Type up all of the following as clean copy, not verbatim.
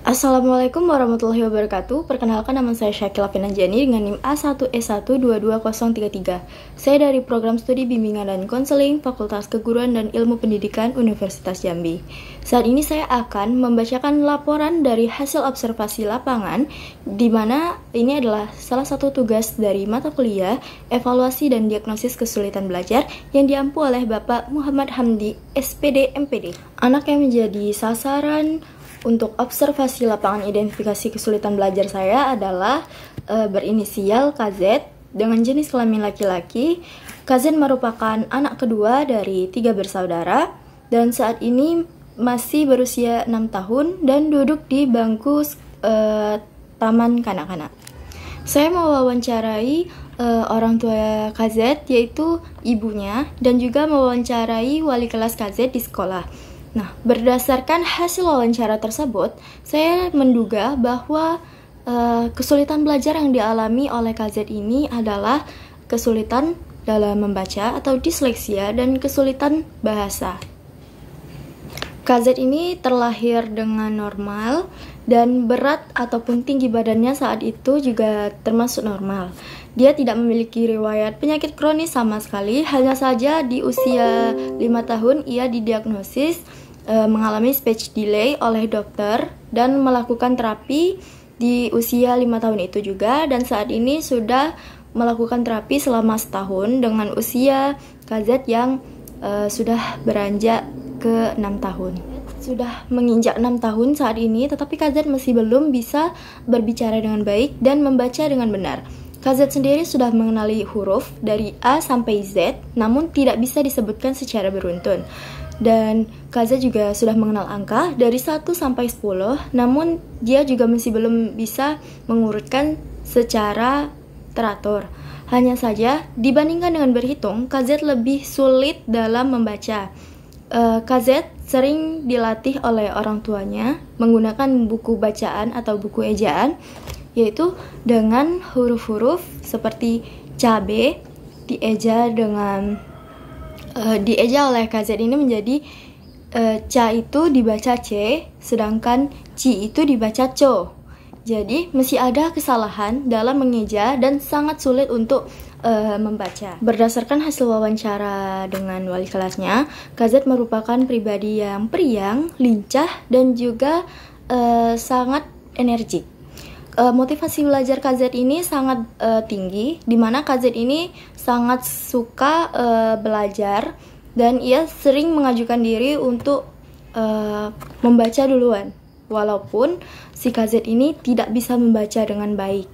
Assalamualaikum warahmatullahi wabarakatuh. Perkenalkan, nama saya Syakila Finanjani dengan NIM A1S1222033. Saya dari Program Studi Bimbingan dan Konseling Fakultas Keguruan dan Ilmu Pendidikan Universitas Jambi. Saat ini saya akan membacakan laporan dari hasil observasi lapangan, di mana ini adalah salah satu tugas dari mata kuliah Evaluasi dan Diagnosis Kesulitan Belajar yang diampu oleh Bapak Muhammad Hamdi, SPD MPD. Anak yang menjadi sasaran untuk observasi lapangan identifikasi kesulitan belajar saya adalah berinisial KZ dengan jenis kelamin laki-laki. KZ merupakan anak kedua dari 3 bersaudara dan saat ini masih berusia 6 tahun dan duduk di bangku taman kanak-kanak. Saya mau wawancarai orang tua KZ, yaitu ibunya, dan juga mewawancarai wali kelas KZ di sekolah. Nah, berdasarkan hasil wawancara tersebut, saya menduga bahwa kesulitan belajar yang dialami oleh KZ ini adalah kesulitan dalam membaca atau disleksia dan kesulitan bahasa. KZ ini terlahir dengan normal dan berat ataupun tinggi badannya saat itu juga termasuk normal. Dia tidak memiliki riwayat penyakit kronis sama sekali, hanya saja di usia 5 tahun ia didiagnosis mengalami speech delay oleh dokter dan melakukan terapi di usia 5 tahun itu juga, dan saat ini sudah melakukan terapi selama setahun dengan usia KZ yang sudah beranjak ke 6 tahun. Sudah menginjak 6 tahun saat ini, tetapi KZ masih belum bisa berbicara dengan baik dan membaca dengan benar. KZ sendiri sudah mengenali huruf dari A sampai Z, namun tidak bisa disebutkan secara beruntun. Dan KZ juga sudah mengenal angka dari 1 sampai 10, namun dia juga masih belum bisa mengurutkan secara teratur. Hanya saja, dibandingkan dengan berhitung, KZ lebih sulit dalam membaca. KZ sering dilatih oleh orang tuanya menggunakan buku bacaan atau buku ejaan, yaitu dengan huruf-huruf seperti cabe dieja oleh KZ ini menjadi ca itu dibaca c, sedangkan ci itu dibaca co. Jadi masih ada kesalahan dalam mengeja dan sangat sulit untuk membaca. Berdasarkan hasil wawancara dengan wali kelasnya, KZ merupakan pribadi yang periang, lincah, dan juga sangat energik. Motivasi belajar KZ ini sangat tinggi, di mana KZ ini sangat suka belajar dan ia sering mengajukan diri untuk membaca duluan, walaupun si KZ ini tidak bisa membaca dengan baik.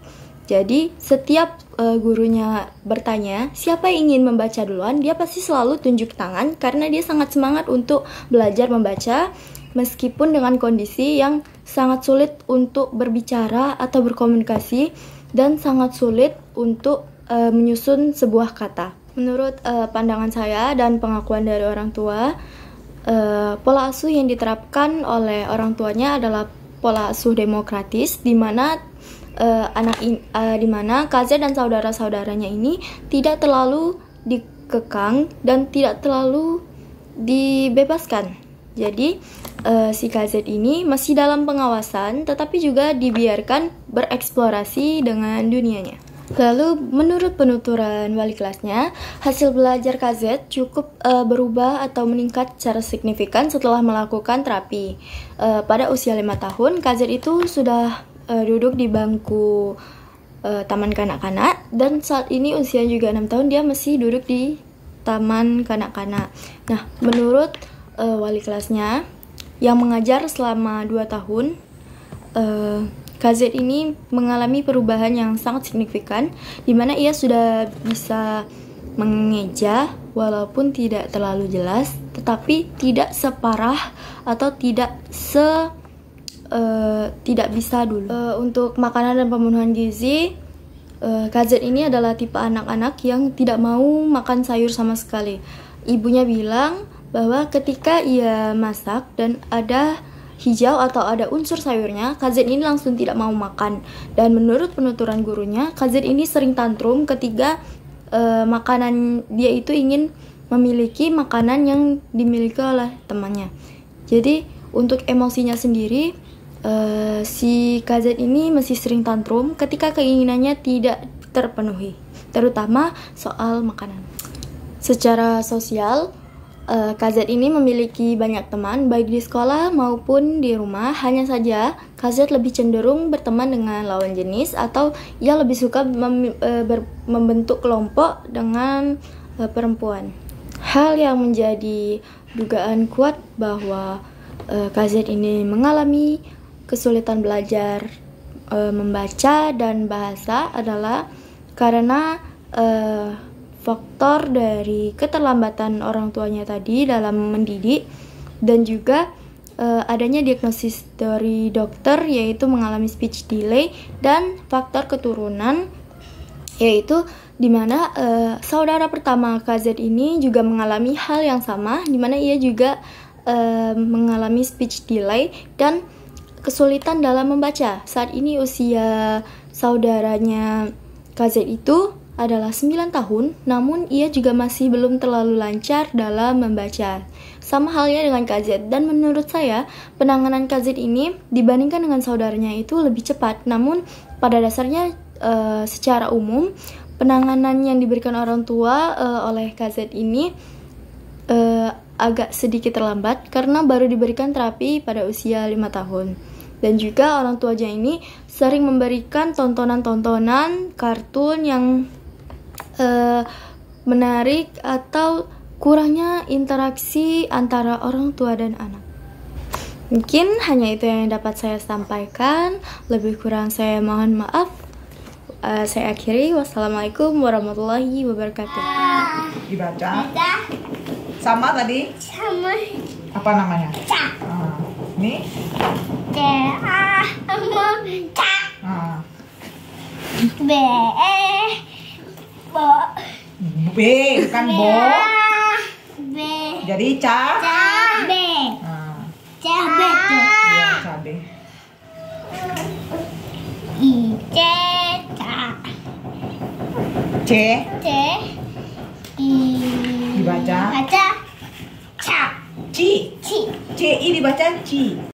Jadi setiap gurunya bertanya siapa yang ingin membaca duluan, dia pasti selalu tunjuk tangan karena dia sangat semangat untuk belajar membaca, meskipun dengan kondisi yang sangat sulit untuk berbicara atau berkomunikasi dan sangat sulit untuk menyusun sebuah kata. Menurut pandangan saya dan pengakuan dari orang tua, pola asuh yang diterapkan oleh orang tuanya adalah pola asuh demokratis, di mana KZ dan saudara-saudaranya ini tidak terlalu dikekang dan tidak terlalu dibebaskan. Jadi si KZ ini masih dalam pengawasan, tetapi juga dibiarkan bereksplorasi dengan dunianya. Lalu menurut penuturan wali kelasnya, hasil belajar KZ cukup berubah atau meningkat secara signifikan setelah melakukan terapi. Pada usia 5 tahun, KZ itu sudah duduk di bangku taman kanak-kanak, dan saat ini usia juga 6 tahun dia masih duduk di taman kanak-kanak. Nah, menurut wali kelasnya yang mengajar selama 2 tahun, KZ ini mengalami perubahan yang sangat signifikan, di mana ia sudah bisa mengeja walaupun tidak terlalu jelas, tetapi tidak separah atau tidak bisa dulu. Untuk makanan dan pemenuhan gizi, KZ ini adalah tipe anak-anak yang tidak mau makan sayur sama sekali. Ibunya bilang bahwa ketika ia masak dan ada hijau atau ada unsur sayurnya, KZ ini langsung tidak mau makan. Dan menurut penuturan gurunya, KZ ini sering tantrum ketika makanan dia itu ingin memiliki makanan yang dimiliki oleh temannya. Jadi untuk emosinya sendiri, si KZ ini masih sering tantrum ketika keinginannya tidak terpenuhi, terutama soal makanan. Secara sosial, KZ ini memiliki banyak teman baik di sekolah maupun di rumah. Hanya saja KZ lebih cenderung berteman dengan lawan jenis atau ia lebih suka membentuk kelompok dengan perempuan. Hal yang menjadi dugaan kuat bahwa KZ ini mengalami kesulitan belajar membaca dan bahasa adalah karena faktor dari keterlambatan orang tuanya tadi dalam mendidik, dan juga adanya diagnosis dari dokter yaitu mengalami speech delay, dan faktor keturunan yaitu dimana saudara pertama KZ ini juga mengalami hal yang sama, dimana ia juga mengalami speech delay dan kesulitan dalam membaca. Saat ini usia saudaranya KZ itu adalah 9 tahun, namun ia juga masih belum terlalu lancar dalam membaca. Sama halnya dengan KZ, dan menurut saya penanganan KZ ini dibandingkan dengan saudaranya itu lebih cepat. Namun pada dasarnya secara umum penanganan yang diberikan orang tua oleh KZ ini agak sedikit terlambat karena baru diberikan terapi pada usia 5 tahun. Dan juga orang tuanya ini sering memberikan tontonan-tontonan kartun yang menarik atau kurangnya interaksi antara orang tua dan anak. Mungkin hanya itu yang dapat saya sampaikan. Lebih kurang saya mohon maaf. Saya akhiri. Wassalamualaikum warahmatullahi wabarakatuh. Dibaca. Sama tadi? Sama. Apa namanya? Ca. Ini? Ca. Ca. B. Bo. B, bukan bo. B. Jadi ca. Cabe. Cabe tuh. Iya, cabe. I. C. Ca. C. C. I. Dibaca. Baca. Ca. Ci. Ci. C I dibaca ci.